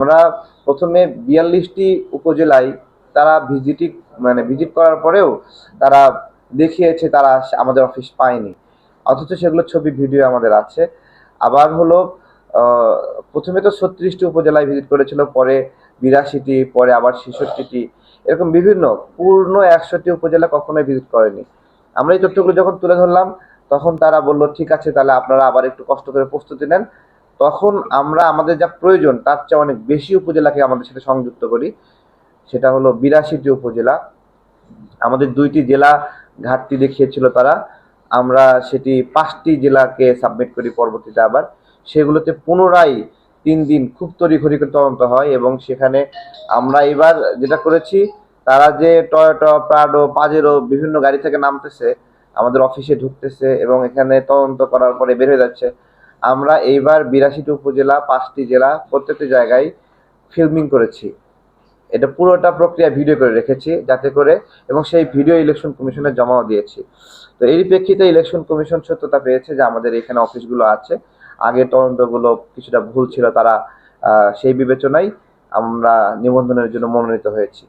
আমরা প্রথমে ৪২টি উপজেলায় তারা ভিজিট করার পরেও তারা দেখিয়েছে তারা আমাদের অফিস পায়নি, অথচ সেগুলো ছবি ভিডিও আমাদের আছে। আবার হলো প্রথমে তো ৩৬টি উপজেলায় ভিজিট করেছিল, পরে ৮২টি, পরে আবার ৬৬টি, এরকম বিভিন্ন পূর্ণ ১০০টি উপজেলা কখনোই ভিজিট করেনি। আমরা এই তথ্যগুলো যখন তুলে ধরলাম তখন তারা বলল ঠিক আছে তাহলে আপনারা আবার একটু কষ্ট করে প্রস্তুতি নেন। তখন আমরা আমাদের যা প্রয়োজন তার চেয়ে অনেক বেশি উপজেলাকে আমাদের সাথে সংযুক্ত করি। সেটা হলো ৮২টি উপজেলা। আমাদের ২টি জেলা ঘাটতি দেখিয়েছিল তারা, আমরা সেটি ৫টি জেলাকে সাবমিট করি পরবর্তীতে। আবার সেগুলোতে পুনরায় ৩ দিন খুব তড়িঘড়ি করে তদন্ত হয় এবং সেখানে আমরা এবার যেটা করেছি, তারা যে টয়োটা, প্রাডো, পাজেরো বিভিন্ন গাড়ি থেকে নামতেছে, আমাদের অফিসে ঢুকতেছে এবং এখানে তদন্ত করার পরে বের হয়ে যাচ্ছে, আমরা এইবার ৮২টি উপজেলা, ৫টি জেলা, প্রত্যেকটি জায়গায় ফিল্মিং করেছি। এটা পুরোটা প্রক্রিয়া ভিডিও করে রেখেছি যাতে করে, এবং সেই ভিডিও ইলেকশন কমিশনে জমাও দিয়েছি। তো এরই প্রেক্ষিতে ইলেকশন কমিশন সত্যতা পেয়েছে যে আমাদের এখানে অফিসগুলো আছে, আগের তদন্তগুলো কিছুটা ভুল ছিল, তারা সেই বিবেচনায় আমরা নিবন্ধনের জন্য মনোনীত হয়েছি।